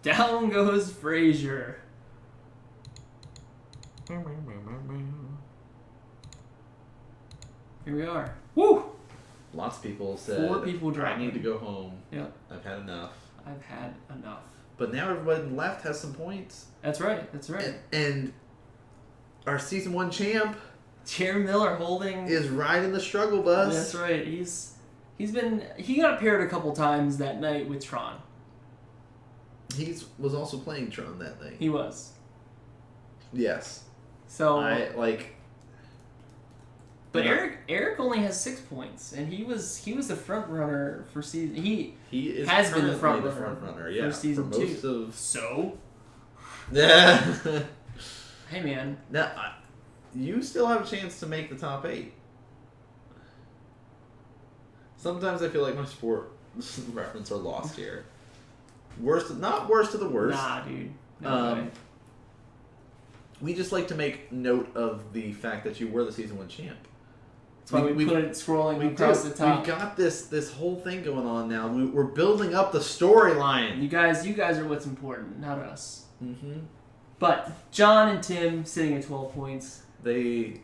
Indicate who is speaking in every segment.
Speaker 1: Down goes Frazier. Here we are. Woo!
Speaker 2: Lots of people said,
Speaker 1: 4 people
Speaker 2: I
Speaker 1: driving.
Speaker 2: need to go home.
Speaker 1: Yep.
Speaker 2: I've had enough.
Speaker 1: I've had enough.
Speaker 2: But now everybody left has some points.
Speaker 1: That's right. That's right.
Speaker 2: And our Season 1 champ...
Speaker 1: Jerry Miller holding...
Speaker 2: is riding the struggle bus.
Speaker 1: That's right. He got paired a couple times that night with Tron.
Speaker 2: He was also playing Tron that night.
Speaker 1: He was.
Speaker 2: Yes.
Speaker 1: So... But Eric only has 6 points, and he was the front runner for season. He has been the front runner.
Speaker 2: Yeah,
Speaker 1: for season
Speaker 2: for most
Speaker 1: 2.
Speaker 2: Of...
Speaker 1: So.
Speaker 2: Yeah.
Speaker 1: Hey man.
Speaker 2: Now, you still have a chance to make the top 8. Sometimes I feel like my sport reference are lost here. Not worst of the worst.
Speaker 1: Nah, dude. No way.
Speaker 2: We just like to make note of the fact that you were the Season 1 champ.
Speaker 1: That's why we put it scrolling across the top.
Speaker 2: We've got this whole thing going on now. We're building up the storyline.
Speaker 1: You guys are what's important, not us.
Speaker 2: Mm-hmm.
Speaker 1: But John and Tim sitting at 12 points.
Speaker 2: They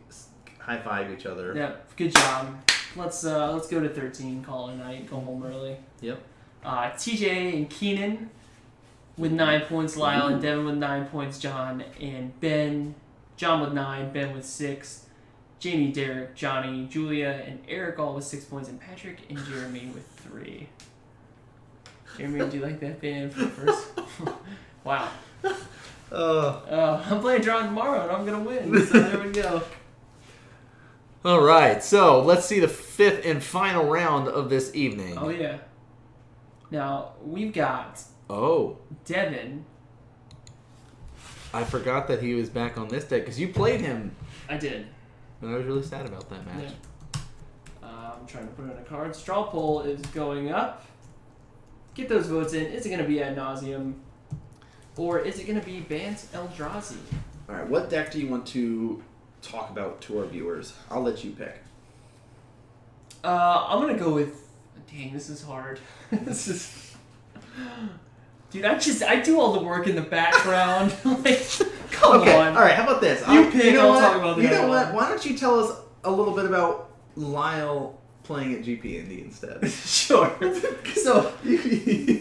Speaker 2: high-five each other.
Speaker 1: Yeah, good job. Let's go to 13, call it a night, go home early.
Speaker 2: Yep.
Speaker 1: TJ and Keenan with 9 points, Lyle and Devin with 9 points, John and Ben. John with 9, Ben with 6. Jamie, Derek, Johnny, Julia, and Eric all with 6 points, and Patrick and Jeremy with 3. Jeremy, do you like that band for the first? Wow. I'm playing John tomorrow, and I'm going to win, so there we go.
Speaker 2: All right, so let's see the 5th and final round of this evening.
Speaker 1: Oh, yeah. Now, we've got Devin.
Speaker 2: I forgot that he was back on this deck, because you played him.
Speaker 1: I did.
Speaker 2: And I was really sad about that match.
Speaker 1: Yeah. I'm trying to put in a card. Straw poll is going up. Get those votes in. Is it going to be Ad Nauseam? Or is it going to be Bant Eldrazi?
Speaker 2: All right, what deck do you want to talk about to our viewers? I'll let you pick.
Speaker 1: I'm going to go with... Dang, this is hard. This is... Dude, I do all the work in the background. Like, come on.
Speaker 2: All right, how about this?
Speaker 1: You pick, I'll talk about the
Speaker 2: other
Speaker 1: other
Speaker 2: what?
Speaker 1: one.
Speaker 2: Why don't you tell us a little bit about Lyle playing at GP Indy instead?
Speaker 1: Sure. So,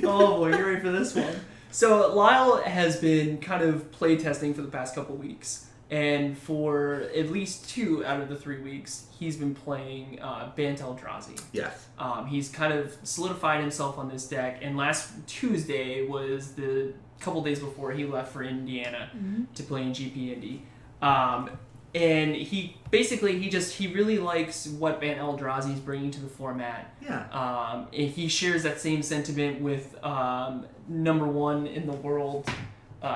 Speaker 1: oh boy, you're ready for this one. So, Lyle has been kind of play testing for the past couple weeks. And for at least 2 out of the 3 weeks, he's been playing Bant Eldrazi.
Speaker 2: Yes.
Speaker 1: He's kind of solidified himself on this deck, and last Tuesday was the couple days before he left for Indiana to play in GP Indy. And he really likes what Bant Eldrazi is bringing to the format.
Speaker 2: Yeah.
Speaker 1: And he shares that same sentiment with number 1 in the world,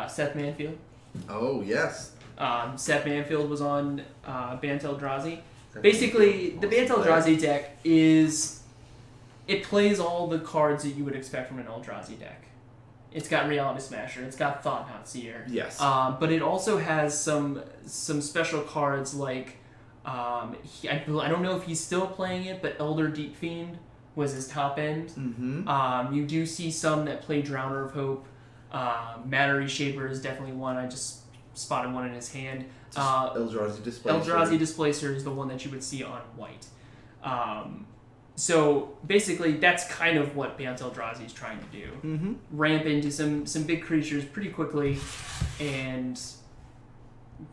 Speaker 1: Seth Manfield.
Speaker 2: Oh, yes.
Speaker 1: Seth Manfield was on Bant Eldrazi. Basically, the Bant Eldrazi deck it plays all the cards that you would expect from an Eldrazi deck. It's got Reality Smasher, it's got Thought-Knot Seer.
Speaker 2: Yes.
Speaker 1: But it also has some special cards like, I don't know if he's still playing it, but Elder Deep Fiend was his top end.
Speaker 2: Mm-hmm.
Speaker 1: You do see some that play Drowner of Hope. Matter Reshaper is definitely one. I just spotted one in his hand.
Speaker 2: Eldrazi Displacer.
Speaker 1: Eldrazi Displacer is the one that you would see on white. So basically, that's kind of what Bant Eldrazi is trying to do.
Speaker 2: Mm-hmm. Ramp
Speaker 1: into some big creatures pretty quickly and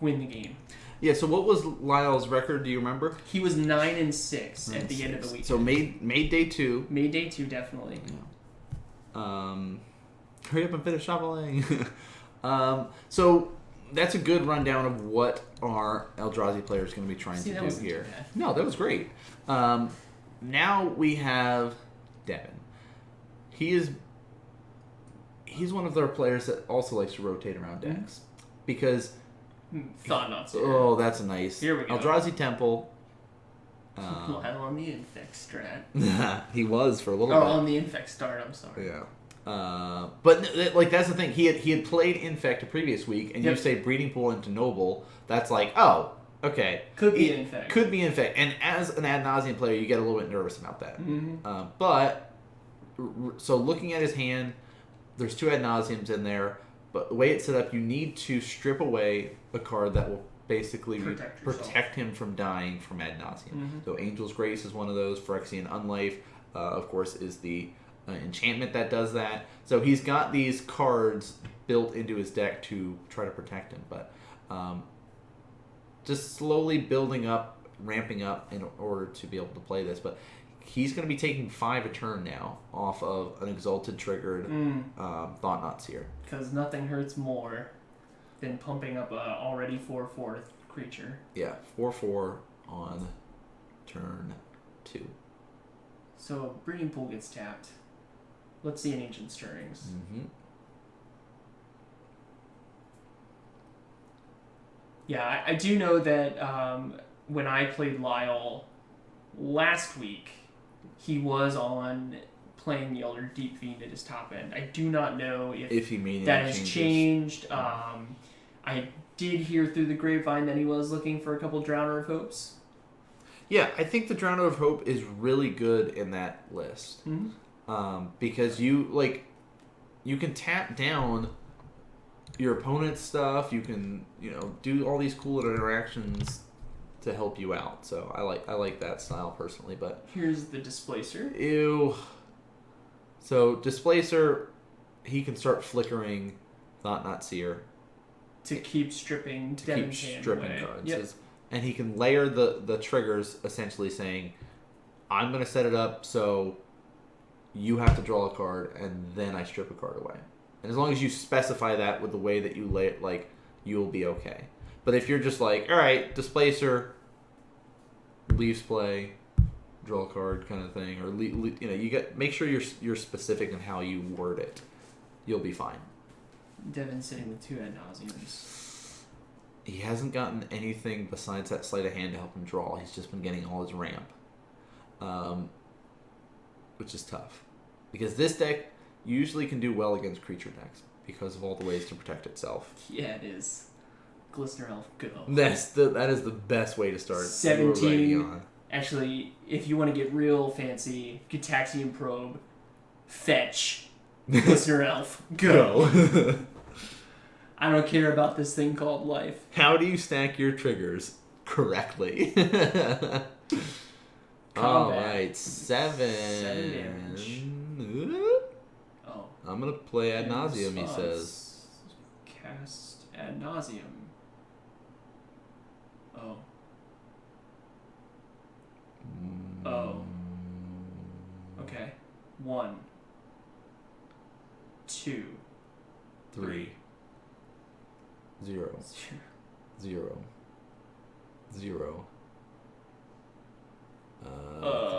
Speaker 1: win the game.
Speaker 2: Yeah, so what was Lyle's record, do you remember?
Speaker 1: He was 9-6 at the end of the weekend.
Speaker 2: So made day 2.
Speaker 1: Made day 2, definitely.
Speaker 2: Yeah. Hurry up and finish shoveling. So that's a good rundown of what our Eldrazi player is going to be trying to do here. No, that was great. Now we have Devin. He's one of their players that also likes to rotate around decks. Because...
Speaker 1: Thought-Knot Seer.
Speaker 2: Oh, that's a nice...
Speaker 1: Here we go.
Speaker 2: Eldrazi Temple.
Speaker 1: Lyle on the Infect strat.
Speaker 2: He was for a little bit.
Speaker 1: Oh, on the Infect start, I'm sorry.
Speaker 2: Yeah. But that's the thing. He had played Infect the previous week, and you say Breeding Pool into Noble. That's like, oh, okay.
Speaker 1: Could be Infect.
Speaker 2: Could be Infect. And as an Ad Nauseam player, you get a little bit nervous about that.
Speaker 1: Mm-hmm.
Speaker 2: So looking at his hand, there's 2 ad nauseams in there, but the way it's set up, you need to strip away a card that will basically protect him from dying from ad nauseam.
Speaker 1: Mm-hmm.
Speaker 2: So Angel's Grace is one of those. Phyrexian Unlife, of course, is the enchantment that does that. So he's got these cards built into his deck to try to protect him, but just slowly building up, ramping up in order to be able to play this. But he's going to be taking 5 a turn now off of an Exalted triggered Thought-Knot Seer.
Speaker 1: Because nothing hurts more than pumping up a already 4/4 creature.
Speaker 2: Yeah, 4/4 on turn 2.
Speaker 1: So Breeding Pool gets tapped. Let's see an Ancient Stirrings.
Speaker 2: Mm-hmm.
Speaker 1: Yeah, I do know that when I played Lyle last week, he was on playing the Elder Deep Fiend at his top end. I do not know if
Speaker 2: he made
Speaker 1: that has changed. I did hear through the grapevine that he was looking for a couple Drowner of Hopes.
Speaker 2: Yeah, I think the Drowner of Hope is really good in that list.
Speaker 1: Mm-hmm.
Speaker 2: Because you can tap down your opponent's stuff. You can do all these cool interactions to help you out. So I like that style personally. But
Speaker 1: here's the Displacer.
Speaker 2: Ew. So Displacer, he can start flickering Thought-Knot Seer
Speaker 1: to keep stripping cards.
Speaker 2: Yep. And he can layer the triggers, essentially saying, I'm going to set it up so you have to draw a card and then I strip a card away. And as long as you specify that with the way that you lay it, you'll be okay. But if you're just like, all right, Displacer, leaves play, draw a card kind of thing, or make sure you're specific in how you word it. You'll be fine.
Speaker 1: Devin's sitting with 2 ad nauseams.
Speaker 2: He hasn't gotten anything besides that sleight of hand to help him draw. He's just been getting all his ramp, which is tough because this deck usually can do well against creature decks because of all the ways to protect itself.
Speaker 1: Yeah, it is. Glistener Elf, go.
Speaker 2: That is the best way to start.
Speaker 1: 17. Actually, if you want to get real fancy, Gitaxian Probe, fetch, Glistener Elf, go. I don't care about this thing called life.
Speaker 2: How do you stack your triggers correctly? All right, 7
Speaker 1: damage. Oh.
Speaker 2: I'm going to play Ad Nauseam, he says.
Speaker 1: Cast Ad Nauseam. Oh. Oh. Okay. 1, 2,
Speaker 2: 3, 0, 0, 0.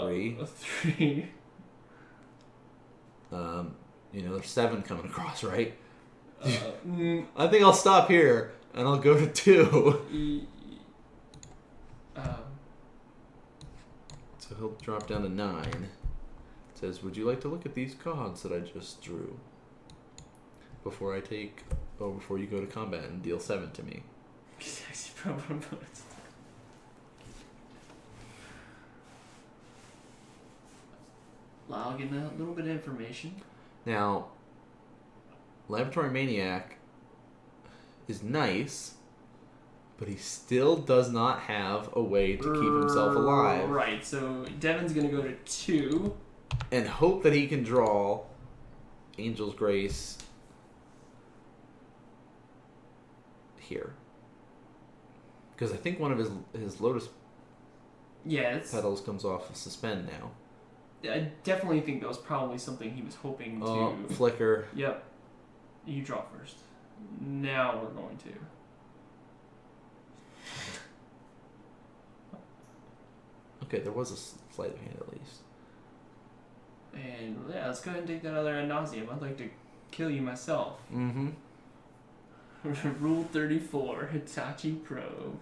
Speaker 2: 3.
Speaker 1: 3.
Speaker 2: There's 7 coming across, right? I think I'll stop here and I'll go to 2. So he'll drop down to 9. It says, would you like to look at these cards that I just drew before you go to combat and deal 7 to me?
Speaker 1: I'll give a little bit of information.
Speaker 2: Now, Laboratory Maniac is nice, but he still does not have a way to keep himself alive.
Speaker 1: Right, so Devin's going to go to 2.
Speaker 2: And hope that he can draw Angel's Grace here. Because I think one of his Lotus petals comes off of Suspend now.
Speaker 1: I definitely think that was probably something he was hoping to...
Speaker 2: Flicker.
Speaker 1: Yep. You draw first. Now we're going to...
Speaker 2: Okay, there was a sleight of hand at least.
Speaker 1: And yeah, let's go ahead and take that other Ad Nauseam. I'd like to kill you myself.
Speaker 2: Mm-hmm.
Speaker 1: Rule 34, Hitachi Probe.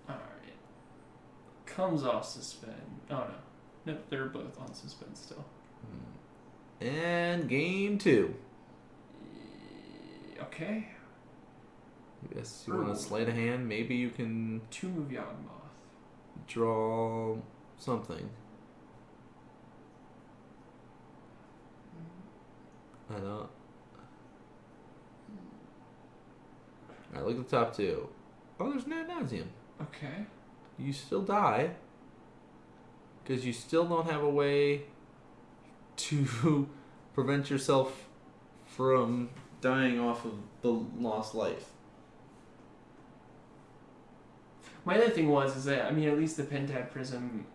Speaker 1: Alright. Comes off Suspend. Oh no. Nope, they're both on Suspend still.
Speaker 2: And game 2.
Speaker 1: Okay.
Speaker 2: Yes, you want to sleight a hand? Maybe you can
Speaker 1: 2-move Yawgmoth.
Speaker 2: draw something. I don't. Alright, look at the top two. Oh, there's no Nauseam.
Speaker 1: Okay.
Speaker 2: You still die. Because you still don't have a way to prevent yourself from dying off of the lost life.
Speaker 1: My other thing is that, I mean, at least the Pentad Prism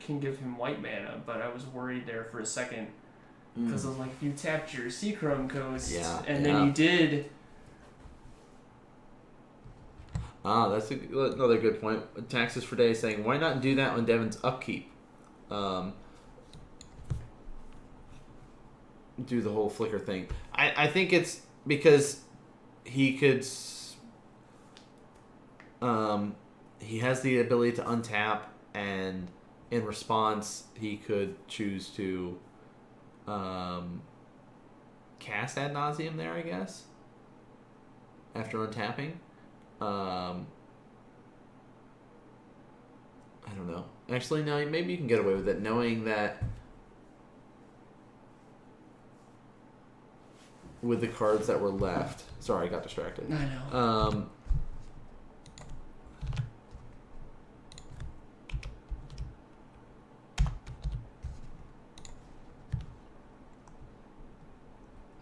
Speaker 1: can give him white mana, but I was worried there for a second. Because I was like, if you tapped your Seachrome Coast, and then you did...
Speaker 2: That's another good point. Taxes for Day saying, why not do that on Devin's upkeep? Do the whole flicker thing. I think it's because he could... he has the ability to untap, and in response, he could choose to cast Ad Nauseam there, I guess, after untapping. I don't know. Actually, no, maybe you can get away with it, knowing that with the cards that were left... Sorry, I got distracted.
Speaker 1: I know.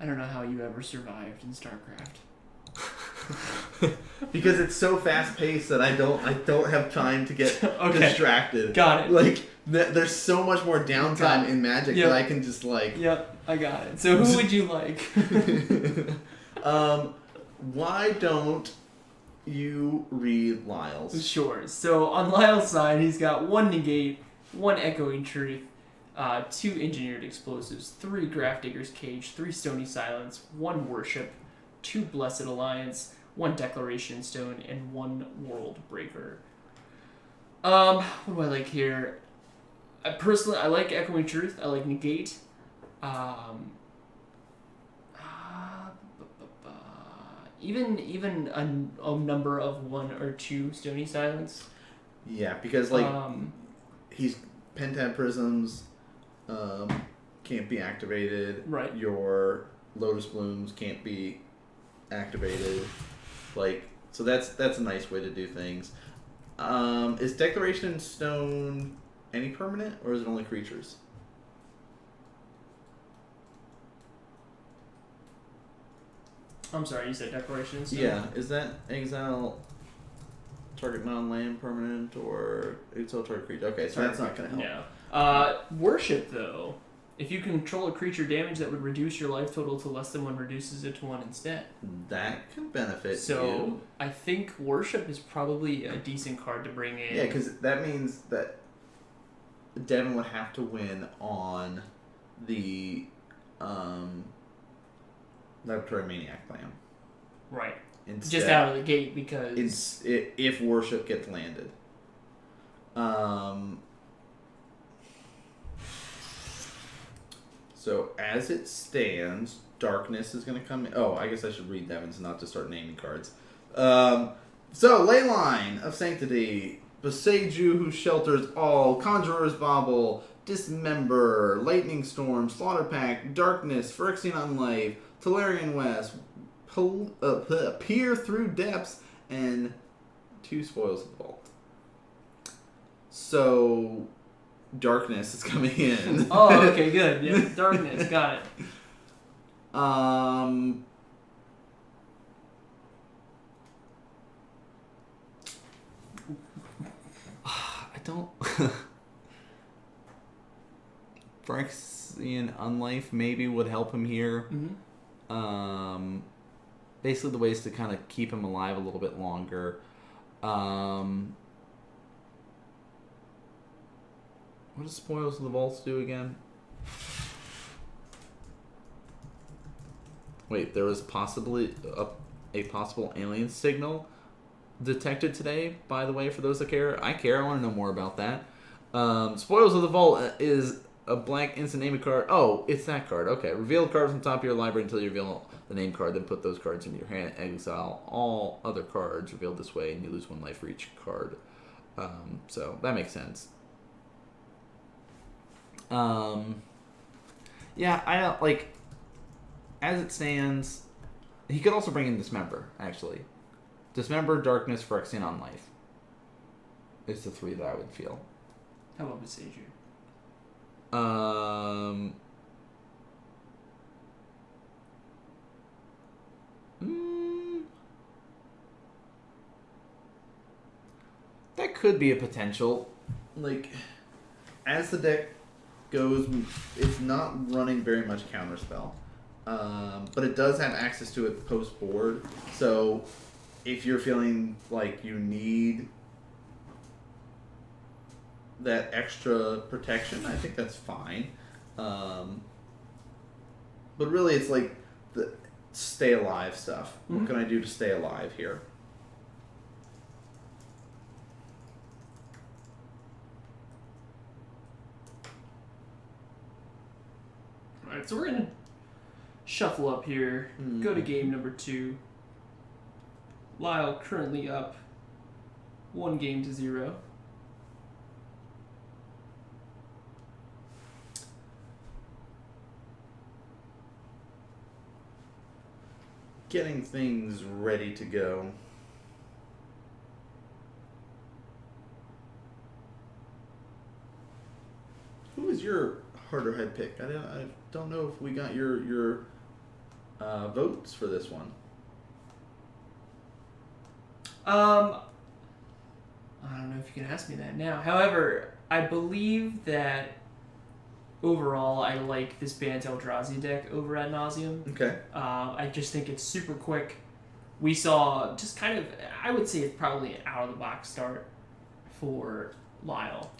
Speaker 1: I don't know how you ever survived in StarCraft.
Speaker 3: Because it's so fast paced that I don't have time to get distracted.
Speaker 1: Got it.
Speaker 3: Like there's so much more downtime in Magic that I can just like.
Speaker 1: Yep, I got it. So who would you like?
Speaker 3: Why don't you read Lyle's?
Speaker 1: Sure. So on Lyle's side, he's got 1 Negate, 1 Echoing Truth, 2 Engineered Explosives, 3 Grafdigger's Cage, 3 Stony Silence, 1 Worship, 2 Blessed Alliance, 1 Declaration Stone, and 1 World Breaker. What do I like here? Personally, I like Echoing Truth. I like Negate. Even a number of 1 or 2 Stony Silence.
Speaker 3: Yeah, because like he's Pentad Prisms can't be activated.
Speaker 1: Right.
Speaker 3: Your Lotus Blooms can't be activated. Like, so that's a nice way to do things. Is Declaration Stone any permanent, or is it only creatures?
Speaker 1: I'm sorry, you said Declaration Stone?
Speaker 3: Yeah, is that exile target non-land permanent or exile target creature? Okay, so that's not going to help.
Speaker 1: Yeah. Worship, though. If you control a creature damage that would reduce your life total to less than 1, reduces it to 1 instead.
Speaker 3: That can benefit you.
Speaker 1: So, I think Worship is probably a decent card to bring in.
Speaker 3: Yeah, because that means that Devin would have to win on the Laboratory Maniac plan.
Speaker 1: Right.
Speaker 3: Instead,
Speaker 1: just out of the gate, because...
Speaker 3: if Worship gets landed. So, as it stands, Darkness is going to come in. Oh, I guess I should read Devin's, not just start naming cards. So, Leyline of Sanctity, Boseiju, who shelters all, Conjurer's Bauble, Dismember, Lightning Storm, Slaughter Pact, Darkness, Phyrexian Unlife, Tolarian West, Peer Through Depths, and 2 Spoils of the Vault. So, Darkness is coming in.
Speaker 1: Oh, okay, good. Yeah, Darkness, got it.
Speaker 3: I
Speaker 2: don't... Phyrexian Unlife maybe would help him here.
Speaker 1: Mm-hmm.
Speaker 2: Basically the ways to kind of keep him alive a little bit longer. What does Spoils of the Vaults do again? Wait, there was possibly a possible alien signal detected today, by the way, for those that care. I care. I want to know more about that. Spoils of the Vault is a blank instant name card. Oh, it's that card. Okay. Reveal a card from the top of your library until you reveal the name card, then put those cards into your hand. Exile all other cards revealed this way, and you lose 1 life for each card. So that makes sense. Yeah, I don't like. as it stands, he could also bring in Dismember, actually. Dismember, Darkness, Phyrexian on Life. It's the 3 that I would feel.
Speaker 1: How about Besieger?
Speaker 2: That could be a potential.
Speaker 3: Like, as the deck goes, it's not running very much Counterspell. But it does have access to it post board. So if you're feeling like you need that extra protection, I think that's fine. But really, it's like the stay alive stuff. Mm-hmm. What can I do to stay alive here?
Speaker 1: Alright, so we're going to shuffle up here, go to game number 2. Lyle currently up 1-0.
Speaker 3: Getting things ready to go. Who was your harder head pick? I don't know if we got your votes for this one.
Speaker 1: I don't know if you can ask me that now. However, I believe that overall I like this Bant Eldrazi deck over at Nauseam.
Speaker 3: Okay.
Speaker 1: I just think it's super quick. We saw just kind of, I would say it's probably an out-of-the-box start for Lyle.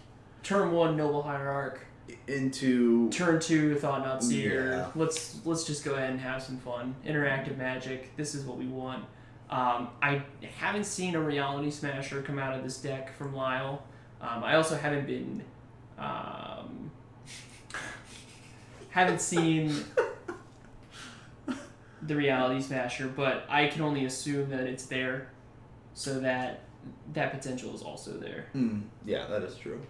Speaker 1: Turn 1, Noble Hierarch.
Speaker 3: Into
Speaker 1: Turn 2, Thought-Knot Seer.
Speaker 3: Yeah.
Speaker 1: Let's just go ahead and have some fun. Interactive Magic. This is what we want. I haven't seen a Reality Smasher come out of this deck from Lyle. I also haven't been haven't seen the Reality Smasher, but I can only assume that it's there, so that potential is also there.
Speaker 3: Yeah, that is true.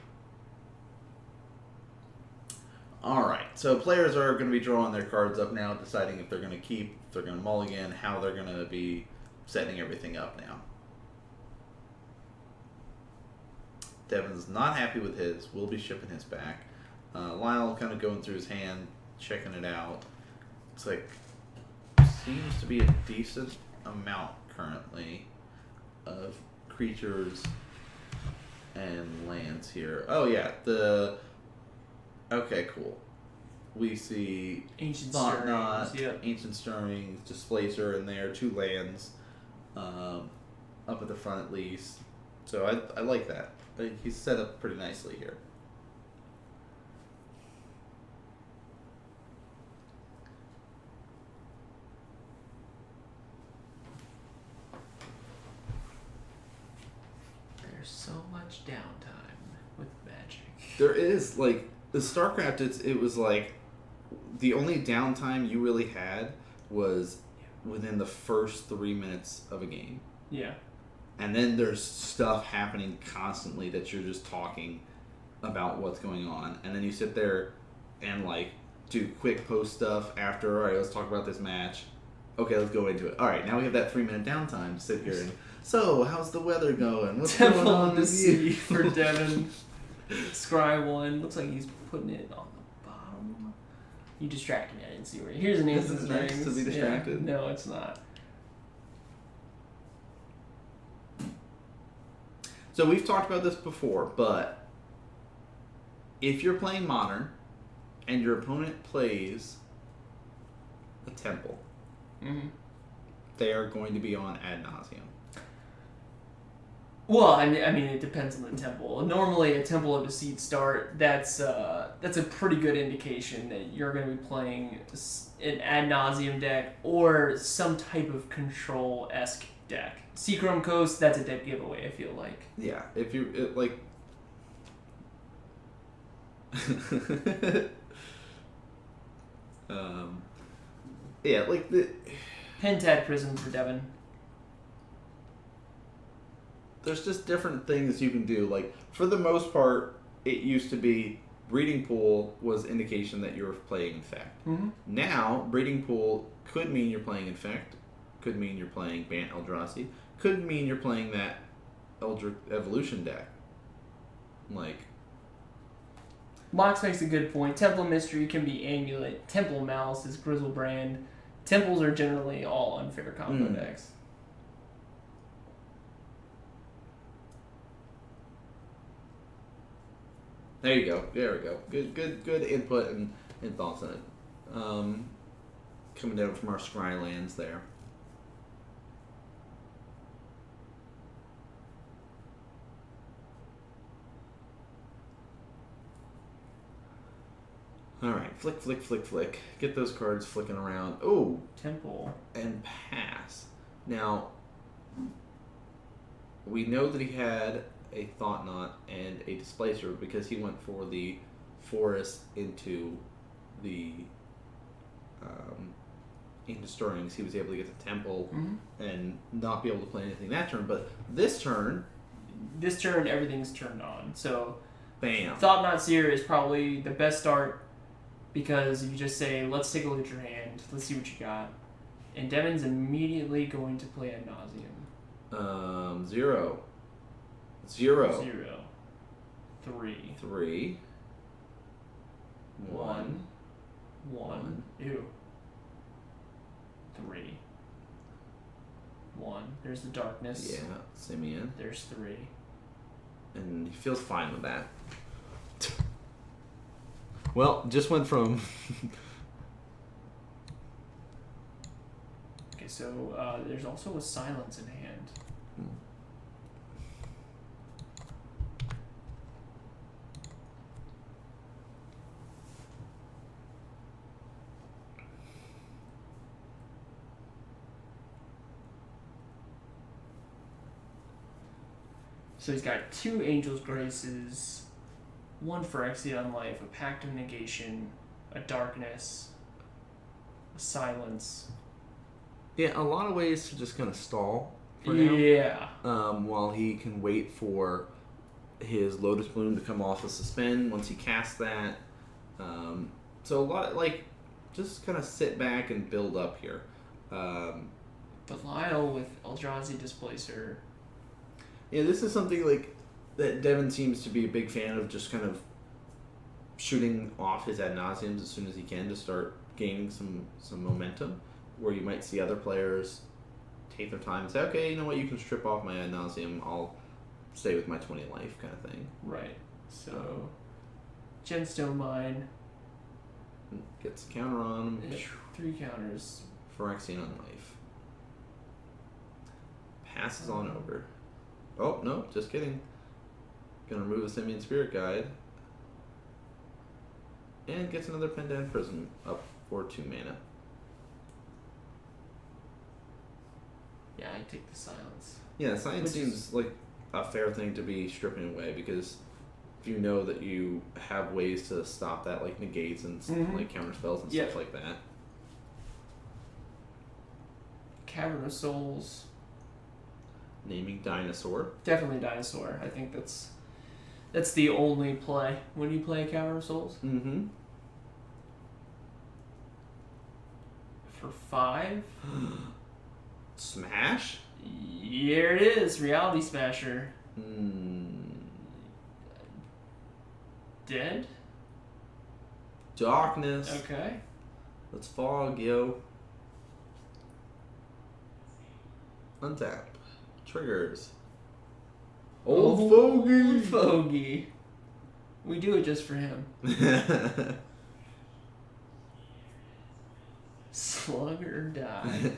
Speaker 3: Alright, so players are going to be drawing their cards up now, deciding if they're going to keep, if they're going to mulligan, how they're going to be setting everything up now. Devin's not happy with his. We'll be shipping his back. Lyle kind of going through his hand, checking it out. It's like, seems to be a decent amount currently of creatures and lands here. Oh yeah, okay, cool. We see
Speaker 1: Ancient
Speaker 3: Thought-Knot,
Speaker 1: Stirrings, yep.
Speaker 3: Ancient Stirrings, Displacer in there, 2 lands, up at the front at least. So I like that. He's set up pretty nicely here.
Speaker 1: There's so much downtime with Magic.
Speaker 3: There is, like, the StarCraft, it was like, the only downtime you really had was within the first 3 minutes of a game.
Speaker 1: Yeah.
Speaker 3: And then there's stuff happening constantly that you're just talking about what's going on. And then you sit there and, like, do quick post stuff after, all right, let's talk about this match. Okay, let's go into it. All right, now we have that 3-minute downtime to sit here and, so, how's the weather going? What's
Speaker 1: Temple
Speaker 3: going on
Speaker 1: of the
Speaker 3: with
Speaker 1: Sea
Speaker 3: you?
Speaker 1: for Devin. Scry 1. Looks like he's putting it on the bottom. You distracted me. I didn't see where. Here's an
Speaker 3: This
Speaker 1: Ancient
Speaker 3: is nice
Speaker 1: Stirrings.
Speaker 3: to be distracted.
Speaker 1: Yeah. No, it's not.
Speaker 3: So we've talked about this before, but if you're playing Modern and your opponent plays a Temple, they are going to be on ad nauseum.
Speaker 1: Well, I mean, it depends on the temple. Normally, a Temple of Deceit start, that's a pretty good indication that you're going to be playing an ad nauseum deck or some type of control-esque deck. Seachrome Coast, that's a dead giveaway, I feel like.
Speaker 3: Yeah, if you, like... yeah, like the...
Speaker 1: Pentad Prism for Devin.
Speaker 3: There's just different things you can do. Like, for the most part, it used to be Breeding Pool was indication that you were playing Infect.
Speaker 1: Mm-hmm.
Speaker 3: Now, Breeding Pool could mean you're playing Infect. Could mean you're playing Bant Eldrazi. Could mean you're playing that Evolution deck. Like...
Speaker 1: Mox makes a good point. Temple Mystery can be Amulet. Temple Mouse is Grizzlebrand. Temples are generally all unfair combo decks.
Speaker 3: There you go. There we go. Good input and thoughts on it. Coming down from our scry lands there. Alright, flick. Get those cards flicking around. Oh!
Speaker 1: Temple.
Speaker 3: And pass. Now, we know that he had a Thought Knot and a Displacer because he went for the Forest into the into Stirrings. He was able to get the Temple and not be able to play anything that turn. But this turn,
Speaker 1: everything's turned on. So,
Speaker 3: bam.
Speaker 1: Thought Knot Seer is probably the best start because you just say, let's take a look at your hand. Let's see what you got. And Devin's immediately going to play Ad Nauseam.
Speaker 3: 0. 3. 1.
Speaker 1: 1. Ew. 3. 1. There's the darkness.
Speaker 3: Yeah, Simeon.
Speaker 1: There's 3.
Speaker 3: And he feels fine with that. Well, just went from...
Speaker 1: Okay, so there's also a Silence in hand. So he's got 2 Angel's Graces, 1 Phyrexian Life, a Pact of Negation, a Darkness, a Silence.
Speaker 2: Yeah, a lot of ways to just kind of stall for now.
Speaker 1: Yeah.
Speaker 2: While he can wait for his Lotus Bloom to come off the suspend once he casts that. So a lot, like, just kind of sit back and build up here.
Speaker 1: Belial with Eldrazi Displacer.
Speaker 3: Yeah, this is something like that Devin seems to be a big fan of, just kind of shooting off his Ad Nauseams as soon as he can to start gaining some momentum, where you might see other players take their time and say, okay, you know what, you can strip off my Ad Nauseam, I'll stay with my 20 life kind of thing.
Speaker 1: Right. So, Gemstone Mine.
Speaker 3: Gets a counter on him.
Speaker 1: 3 counters.
Speaker 3: Phyrexian on life. Passes on over. Oh, no, just kidding. Gonna remove a Simeon Spirit Guide. And gets another Pendant Prism up for 2 mana.
Speaker 1: Yeah, I take the Silence.
Speaker 3: Yeah, Silence seems like a fair thing to be stripping away, because if you know that you have ways to stop that, like negates and like counter spells and stuff like that.
Speaker 1: Cavern of Souls.
Speaker 3: Naming Dinosaur.
Speaker 1: Definitely Dinosaur. I think that's the only play. When you play Cavern of Souls?
Speaker 3: Mm-hmm.
Speaker 1: For 5?
Speaker 3: Smash?
Speaker 1: Here it is. Reality Smasher. Dead?
Speaker 3: Darkness.
Speaker 1: Okay.
Speaker 3: Let's fog, yo. Untap. Triggers. Old Fogey!
Speaker 1: Fogey. We do it just for him. Slug or die.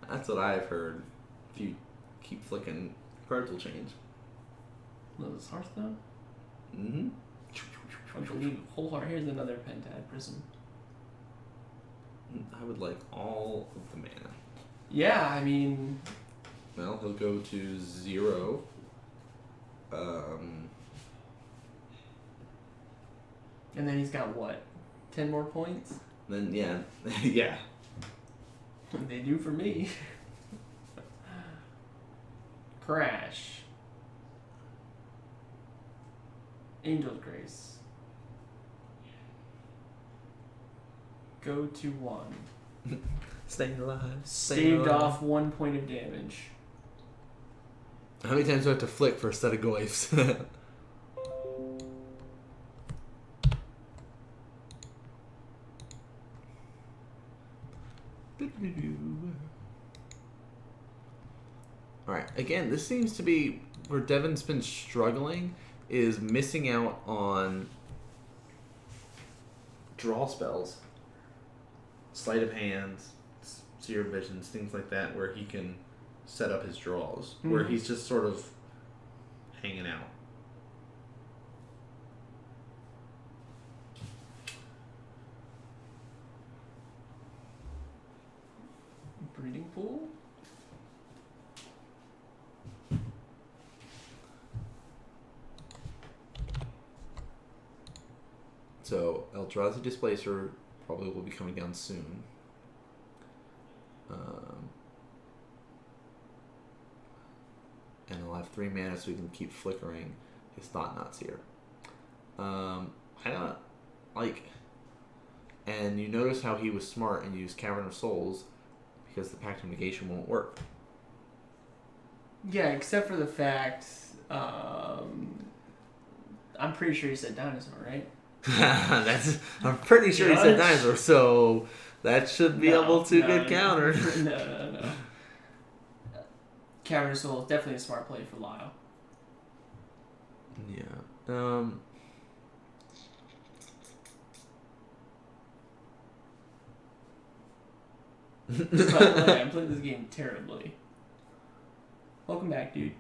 Speaker 3: That's what I've heard. If you keep flicking, cards will change.
Speaker 1: Lotus Hearthstone?
Speaker 3: Mm-hmm.
Speaker 1: I believe Whole Heart. Here's another Pentad Prism.
Speaker 3: I would like all of the mana.
Speaker 1: Yeah, I mean...
Speaker 3: Well, he'll go to 0.
Speaker 1: And then he's got what? 10 more points?
Speaker 3: Then, yeah. Yeah.
Speaker 1: They do for me. Crash. Angel's Grace. Go to 1.
Speaker 2: Staying alive.
Speaker 1: Staved off 1 point of damage.
Speaker 2: How many times do I have to flick for a set of goyfs? Alright, again, this seems to be where Devin's been struggling, is missing out on draw spells. Sleight of hands, seer visions, things like that, where he can set up his draws. Mm-hmm. Where he's just sort of hanging out.
Speaker 1: Breeding pool?
Speaker 2: So, Eldrazi Displacer probably will be coming down soon. And I'll have 3 mana so we can keep flickering his Thought Knots here. I don't like. And you notice how he was smart and used Cavern of Souls because the Pact of Negation won't work.
Speaker 1: Yeah, except for the fact, I'm pretty sure he said dinosaur, right?
Speaker 2: I'm pretty sure he said dinosaur, so that should be able to get countered.
Speaker 1: No. Cavern of Souls, definitely a smart play for Lyle.
Speaker 2: Yeah.
Speaker 1: By the way, I'm playing this game terribly. Welcome back, dude.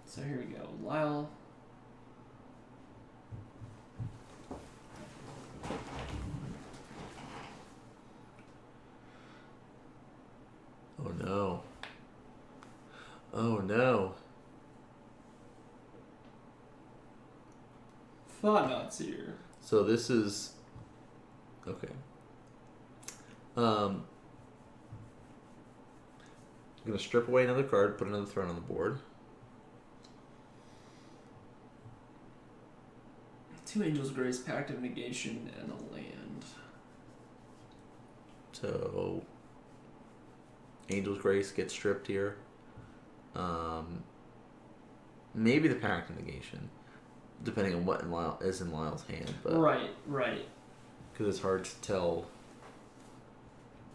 Speaker 1: So here we go. Lyle.
Speaker 2: Oh no. Oh no.
Speaker 1: Thought Knots here.
Speaker 2: So this is okay. I'm gonna strip away another card, put another threat on the board.
Speaker 1: 2 Angel's Grace, Pact of Negation, and a land.
Speaker 2: So Angel's Grace gets stripped here. Maybe the Pact of Negation, depending on what is in Lyle's hand. But
Speaker 1: right.
Speaker 2: Because it's hard to tell.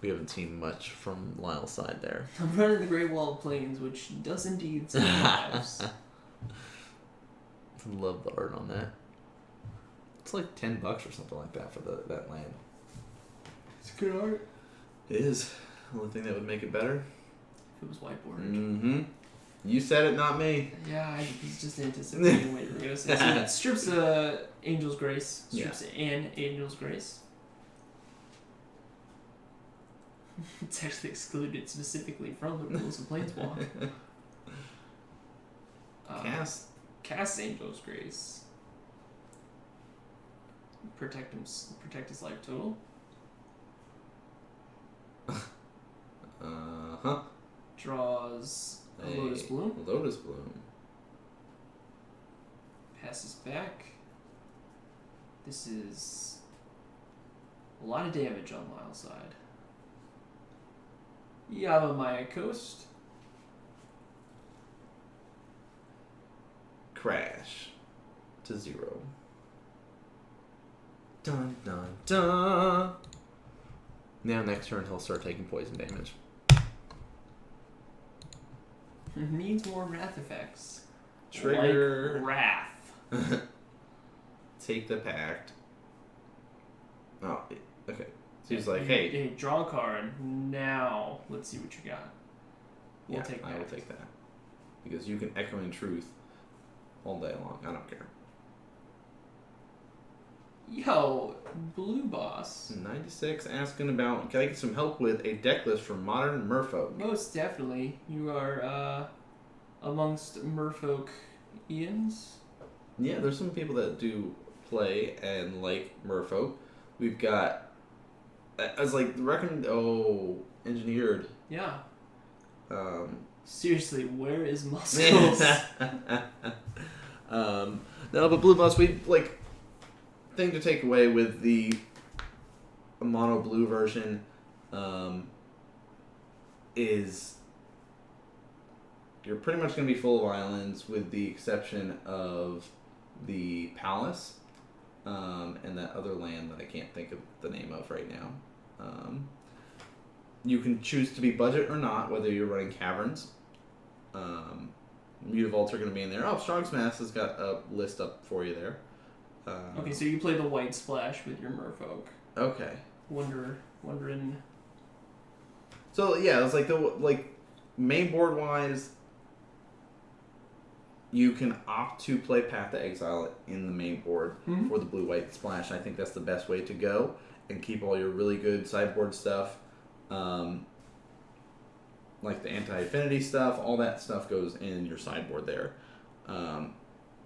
Speaker 2: We haven't seen much from Lyle's side there.
Speaker 1: I'm running the Great Wall of Plains, which does indeed save lives.
Speaker 2: Love the art on that. It's like $10 or something like that for that land.
Speaker 1: It's good art.
Speaker 2: It is. The only thing that would make it better.
Speaker 1: If it was whiteboard.
Speaker 2: Mm-hmm. You said it, not me.
Speaker 1: Yeah, I was just anticipating what you were going to say. So it strips Angel's Grace. Strips an Angel's Grace. It's actually excluded specifically from the rules of Planeswalk. Cast Angel's Grace. Protect his life total. Draws a Lotus Bloom.
Speaker 2: Lotus Bloom.
Speaker 1: Passes back. This is a lot of damage on Lyle's side. Yavimaya Coast.
Speaker 2: Crash to 0. Dun dun dun. Now next turn he'll start taking poison damage.
Speaker 1: Needs more wrath effects.
Speaker 2: Trigger
Speaker 1: like Wrath.
Speaker 2: Take the Pact. Oh, okay. So he's like, hey,
Speaker 1: draw a card. Now let's see what you got.
Speaker 2: I will take that because you can Echoing Truth all day long. I don't care.
Speaker 1: Yo, Blue Boss.
Speaker 3: 96 asking about, can I get some help with a deck list for modern Merfolk?
Speaker 1: Most definitely. You are amongst Merfolk Ians.
Speaker 3: Yeah, there's some people that do play and like Merfolk. We've got, I was like, engineered.
Speaker 1: Yeah. Seriously, where is
Speaker 3: No,
Speaker 1: Muscles?
Speaker 3: but Blue Boss, we like thing to take away with the mono blue version is you're pretty much going to be full of islands with the exception of the palace and that other land that I can't think of the name of right now. You can choose to be budget or not, whether you're running caverns. Mutavaults are going to be in there. Oh, Strong's Mass has got a list up for you there.
Speaker 1: Okay, so you play the white splash with your Merfolk.
Speaker 3: Okay.
Speaker 1: Wondering.
Speaker 3: So yeah, it's like main board wise, you can opt to play Path to Exile in the main board for the blue-white splash. I think that's the best way to go and keep all your really good sideboard stuff, like the anti-affinity stuff. All that stuff goes in your sideboard there.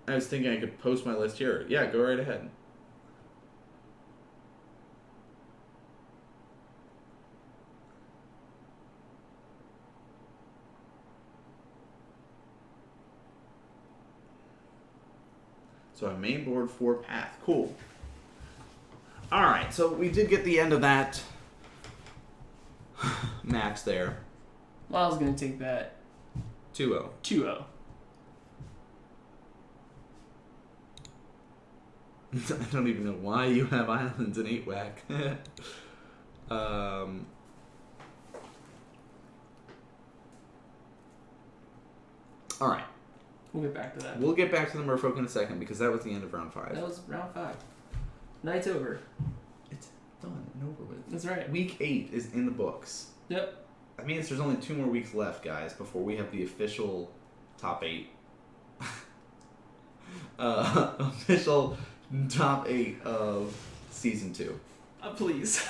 Speaker 3: I was thinking I could post my list here. Yeah, go right ahead. So a main board for Path. Cool. Alright, so we did get the end of that match there.
Speaker 1: Lyle's going to take that
Speaker 3: 2-0.
Speaker 1: 2-0.
Speaker 3: I don't even know why you have islands in 8-whack. Alright.
Speaker 1: We'll get back to that.
Speaker 3: We'll get back to the Merfolk in a second because that was the end of round 5.
Speaker 1: That was round 5. Night's over.
Speaker 3: It's done and over with.
Speaker 1: That's right.
Speaker 3: Week 8 is in the books.
Speaker 1: Yep.
Speaker 3: That means there's only 2 more weeks left, guys, before we have the official top 8. Official top 8 of season 2.
Speaker 1: Please.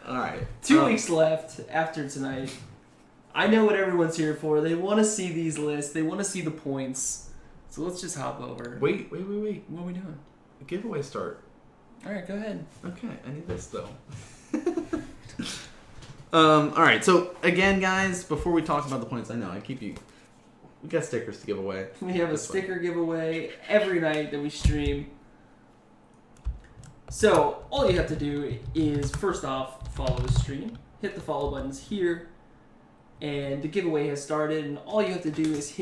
Speaker 3: Alright.
Speaker 1: 2 weeks left after tonight. I know what everyone's here for. They want to see these lists. They want to see the points. So let's just hop over.
Speaker 3: Wait.
Speaker 1: What are we doing?
Speaker 3: Giveaway start.
Speaker 1: Alright, go ahead.
Speaker 3: Okay, I need this though. Alright, so again, guys, before we talk about the points, I know I keep you. We got stickers to give away.
Speaker 1: We have a sticker giveaway every night that we stream. So all you have to do is first off follow the stream, hit the follow buttons here, and the giveaway has started. And all you have to do is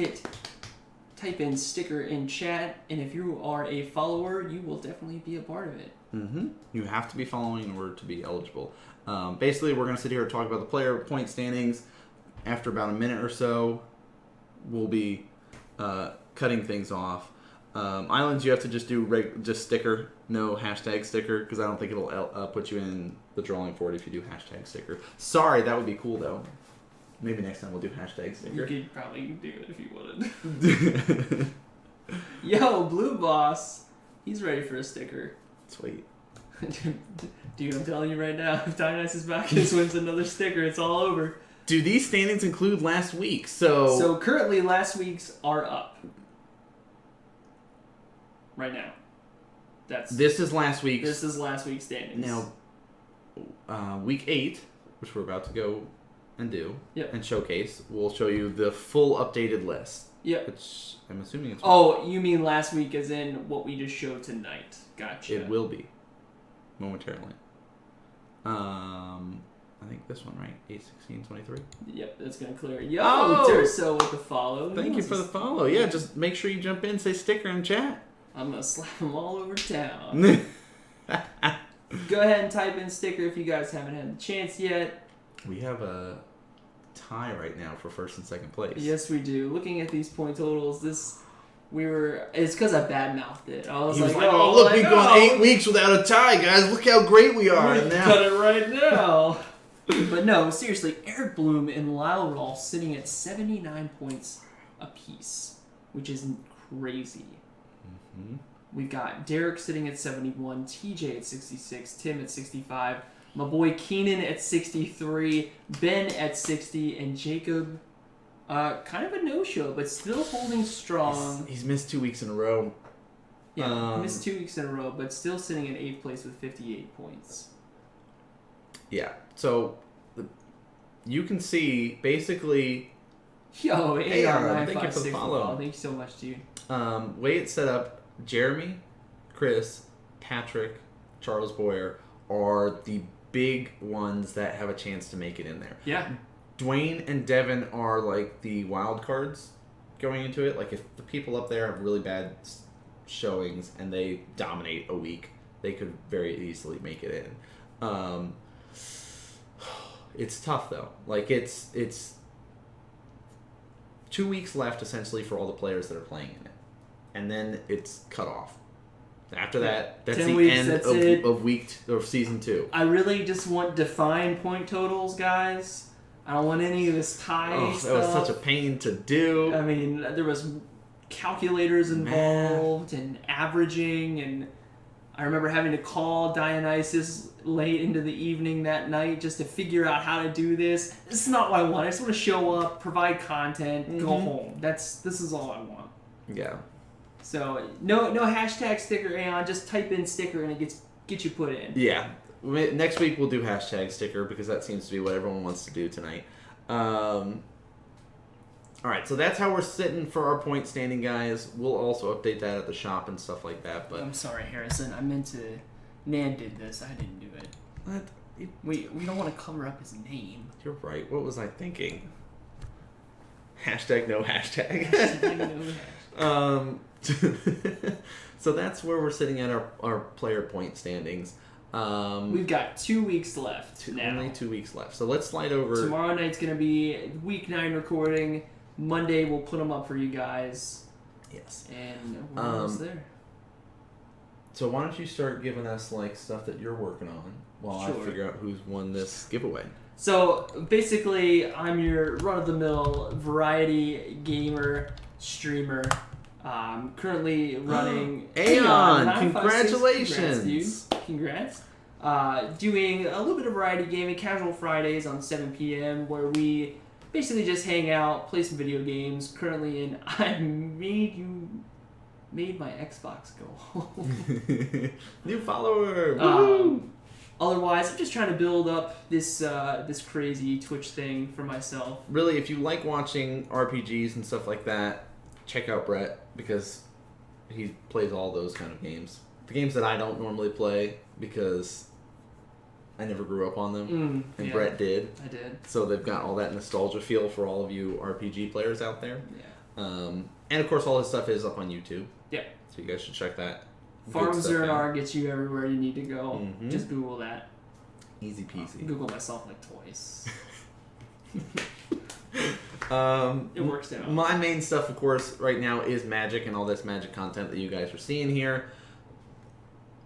Speaker 1: type in sticker in chat, and if you are a follower, you will definitely be a part of it.
Speaker 3: Mm-hmm. You have to be following in order to be eligible. Basically, we're going to sit here and talk about the player point standings. After about a minute or so, we'll be cutting things off. Islands, you have to just do just sticker, no hashtag sticker, because I don't think it'll put you in the drawing for it if you do hashtag sticker. Sorry, that would be cool though. Maybe next time we'll do hashtag sticker.
Speaker 1: You could probably do it if you wanted. Yo, Blue Boss, he's ready for a sticker.
Speaker 3: Sweet.
Speaker 1: Dude, I'm telling you right now, if Dionysus Bacchus wins another sticker, it's all over.
Speaker 3: Do these standings include last week? So
Speaker 1: currently, last week's are up. Right now.
Speaker 3: This is last week's.
Speaker 1: This is last week's standings.
Speaker 3: Now, week 8, which we're about to go and do and showcase, we'll show you the full updated list.
Speaker 1: Yep.
Speaker 3: Which I'm assuming it's.
Speaker 1: Oh, you mean last week as in what we just showed tonight? Gotcha.
Speaker 3: It will be momentarily. I think this one, right? 8/16/23.
Speaker 1: Yep, that's gonna clear. Yo,
Speaker 3: Oh!
Speaker 1: Terso with the follow.
Speaker 3: Thank you for the follow. Yeah, just make sure you jump in, say sticker in chat.
Speaker 1: I'm gonna slap them all over town. Go ahead and type in sticker if you guys haven't had the chance yet.
Speaker 3: We have a tie right now for first and second place.
Speaker 1: Yes, we do. Looking at these point totals, it's because I badmouthed it. I was
Speaker 3: He was
Speaker 1: like,
Speaker 3: like, oh, look, we've gone 8 weeks without a tie, guys. Look how great we are. And now,
Speaker 1: cut it right now. But no, seriously, Eric Bloom and Lyle Rolf sitting at 79 points apiece, which is crazy.
Speaker 3: Mm-hmm.
Speaker 1: We've got Derek sitting at 71, TJ at 66, Tim at 65, my boy Keenan at 63, Ben at 60, and Jacob, kind of a no-show, but still holding strong.
Speaker 2: He's missed 2 weeks in a row.
Speaker 1: Yeah, missed 2 weeks in a row, but still sitting in 8th place with 58 points.
Speaker 2: Yeah, so you can see basically.
Speaker 1: Yo,
Speaker 2: Hey, thank you for the follow.
Speaker 1: Thank you so much, dude.
Speaker 2: Way it's set up, Jeremy, Chris, Patrick, Charles Boyer are the big ones that have a chance to make it in there.
Speaker 1: Yeah.
Speaker 2: Dwayne and Devin are like the wild cards going into it. Like if the people up there have really bad showings and they dominate a week, they could very easily make it in. It's tough though. Like it's 2 weeks left essentially for all the players that are playing in it, and then it's cut off. After that, that's the
Speaker 1: weeks,
Speaker 2: end of season 2.
Speaker 1: I really just want defined point totals, guys. I don't want any of this tie stuff.
Speaker 2: That was such a pain to do.
Speaker 1: I mean, there was calculators involved and averaging, and I remember having to call Dionysus late into the evening that night just to figure out how to do this. This is not what I want. I just want to show up, provide content, go home. This is all I want.
Speaker 2: Yeah.
Speaker 1: So no hashtag sticker Aeon. Just type in sticker and it gets you put in.
Speaker 2: Yeah. Next week we'll do hashtag sticker because that seems to be what everyone wants to do tonight. All right, so that's how we're sitting for our point standing, guys. We'll also update that at the shop and stuff like that. But
Speaker 1: I'm sorry, Harrison. I meant to. Nan did this. I didn't do it.
Speaker 2: What?
Speaker 1: We don't want to cover up his name.
Speaker 2: You're right. What was I thinking? Hashtag no hashtag.
Speaker 1: Hashtag no hashtag.
Speaker 2: So that's where we're sitting at our player point standings.
Speaker 1: We've got 2 weeks left now.
Speaker 2: Only 2 weeks left. So let's slide over.
Speaker 1: Tomorrow night's going to be week 9 recording. Monday we'll put them up for you guys.
Speaker 2: Yes.
Speaker 1: And we're almost there.
Speaker 2: So why don't you start giving us like stuff that you're working on while I figure out who's won this giveaway.
Speaker 1: So basically, I'm your run-of-the-mill variety gamer streamer. Currently running
Speaker 2: Aeon. Congratulations,
Speaker 1: Congrats. Doing a little bit of variety gaming, casual Fridays on 7 p.m. where we basically just hang out, play some video games. Currently in I made my Xbox go home.
Speaker 2: New follower.
Speaker 1: Otherwise, I'm just trying to build up this crazy Twitch thing for myself.
Speaker 2: Really, if you like watching RPGs and stuff like that, check out Brett because he plays all those kind of games. The games that I don't normally play because I never grew up on them, and Brett did.
Speaker 1: I did.
Speaker 2: So they've got all that nostalgia feel for all of you RPG players out there.
Speaker 1: Yeah.
Speaker 2: And of course, all his stuff is up on YouTube.
Speaker 1: Yeah.
Speaker 2: So you guys should check that.
Speaker 1: Farm Zernar gets you everywhere you need to go.
Speaker 2: Mm-hmm.
Speaker 1: Just Google that.
Speaker 2: Easy peasy.
Speaker 1: Google myself like twice. It works out.
Speaker 2: My main stuff, of course, right now is Magic and all this Magic content that you guys are seeing here.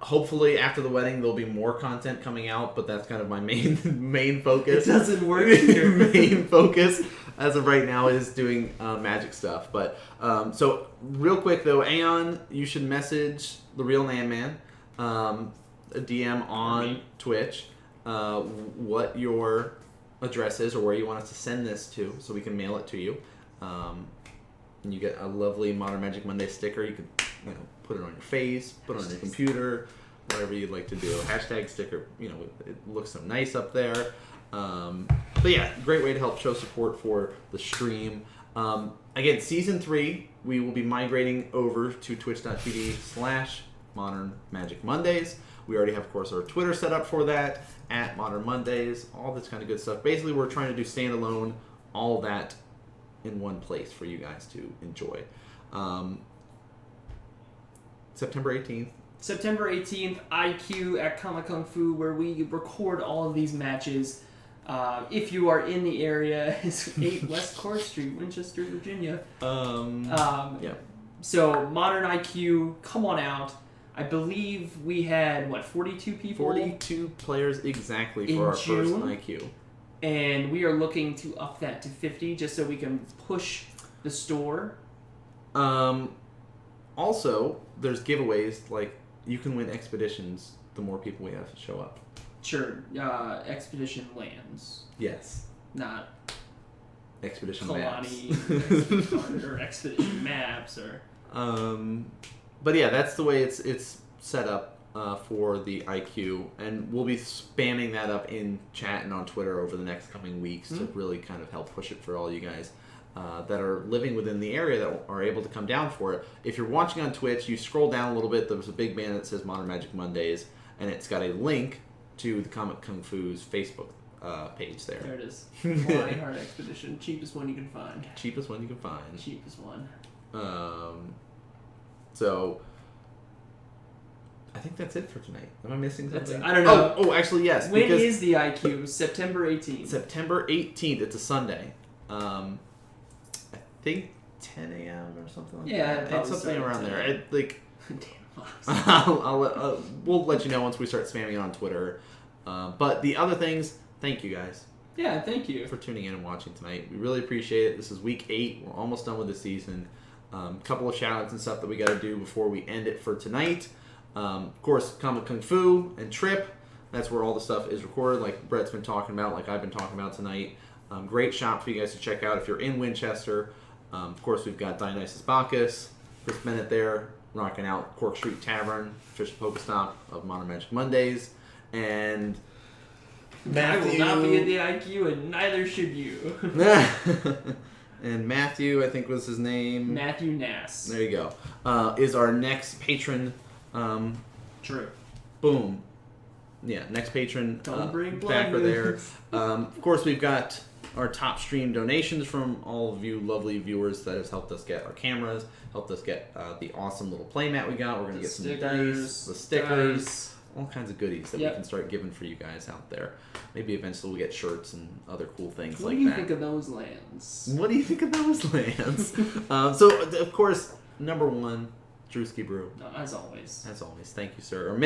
Speaker 2: Hopefully, after the wedding, there'll be more content coming out, but that's kind of my main focus.
Speaker 1: It doesn't work here.
Speaker 2: Main focus, as of right now, is doing Magic stuff. But so, real quick though, Aeon, you should message the real Nan Man, a DM on Twitch, what your address is or where you want us to send this to, so we can mail it to you. And you get a lovely Modern Magic Monday sticker. You can, put it on your face, put it on your computer, whatever you'd like to do. Hashtag sticker, it looks so nice up there. But yeah, great way to help show support for the stream. Again, Season 3, we will be migrating over to twitch.tv/Modern Magic Mondays. We already have, of course, our Twitter set up for that, at Modern Mondays, all this kind of good stuff. Basically, we're trying to do standalone, all that in one place for you guys to enjoy. September 18th.
Speaker 1: September 18th, IQ at Comic Kung Fu, where we record all of these matches. If you are in the area, it's 8 West Court Street, Winchester, Virginia.
Speaker 2: Yeah.
Speaker 1: So, Modern IQ, come on out. I believe we had, 42 people?
Speaker 2: 42 players exactly for our
Speaker 1: June,
Speaker 2: first IQ.
Speaker 1: And we are looking to up that to 50 just so we can push the store.
Speaker 2: Also, there's giveaways. Like, you can win expeditions the more people we have to show up.
Speaker 1: Sure. Expedition lands.
Speaker 2: Yes.
Speaker 1: Not
Speaker 2: Expedition
Speaker 1: Kalani
Speaker 2: maps.
Speaker 1: or expedition maps or.
Speaker 2: But yeah, that's the way it's set up for the IQ, and we'll be spamming that up in chat and on Twitter over the next coming weeks to really kind of help push it for all you guys that are living within the area that are able to come down for it. If you're watching on Twitch, you scroll down a little bit. There's a big banner that says Modern Magic Mondays, and it's got a link to the Comic Kung Fu's Facebook page there.
Speaker 1: There it is. Kalani Heart Expedition. Cheapest one you can find.
Speaker 2: Cheapest one you can find.
Speaker 1: Cheapest one.
Speaker 2: So I think that's it for tonight. Am I missing something?
Speaker 1: I don't know.
Speaker 2: Oh, actually, yes.
Speaker 1: When is the IQ? September 18th.
Speaker 2: September 18th. It's a Sunday. I think 10 a.m. or something like that. It's something around there. We'll let you know once we start spamming it on Twitter. But the other things, thank you guys.
Speaker 1: Yeah, thank you
Speaker 2: for tuning in and watching tonight. We really appreciate it. This is week 8. We're almost done with the season. Couple of shout-outs and stuff that we got to do before we end it for tonight. Of course, Comic Kung Fu and Trip. That's where all the stuff is recorded, like Brett's been talking about, like I've been talking about tonight. Great shop for you guys to check out if you're in Winchester. Of course, we've got Dionysus Bacchus, Chris Bennett there, rocking out Cork Street Tavern, official Pokestop of Modern Magic Mondays. And Matthew...
Speaker 1: I will not be in the IQ, and neither should you.
Speaker 2: And Matthew, I think was his name.
Speaker 1: Matthew Nass.
Speaker 2: There you go. Is our next patron.
Speaker 1: True.
Speaker 2: Boom. Yeah, next patron backer there. Of course, we've got our top stream donations from all of you lovely viewers that has helped us get our cameras, helped us get the awesome little playmat we got. We're going to get some dice, the stickers, all kinds of goodies that we can start giving for you guys out there. Maybe eventually we'll get shirts and other cool things like that.
Speaker 1: What do you think of those lands?
Speaker 2: What do you think of those lands? So, of course, number one, Drewski Brew.
Speaker 1: As always.
Speaker 2: As always. Thank you, sir. Our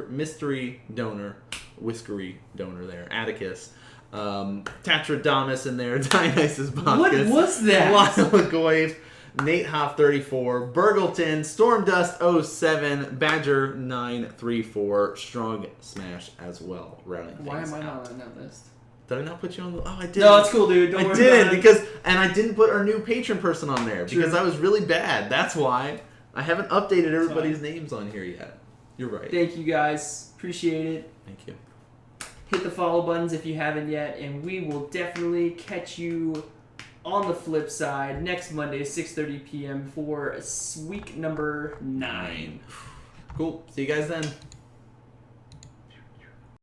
Speaker 2: mystery donor, whiskery donor there, Atticus. Tatradamus in there, Dionysus Bacchus.
Speaker 1: What was that?
Speaker 2: Lyle Goyf, Nate Hoff 34, Burgleton, Stormdust 07, Badger 934, Strong Smash as well. Rounding
Speaker 1: Why
Speaker 2: things
Speaker 1: am I
Speaker 2: out.
Speaker 1: not on that list?
Speaker 2: Did I not put you on the... Oh, I did.
Speaker 1: No, it's cool, dude. Don't worry
Speaker 2: about
Speaker 1: it.
Speaker 2: Because... And I didn't put our new patron person on there
Speaker 1: True.
Speaker 2: because I was really bad. That's why. I haven't updated everybody's names on here yet. You're right.
Speaker 1: Thank you, guys. Appreciate it.
Speaker 2: Thank you.
Speaker 1: Hit the follow buttons if you haven't yet, and we will definitely catch you on the flip side next Monday, 6:30 p.m. for week number 9.
Speaker 2: Cool. See you guys then.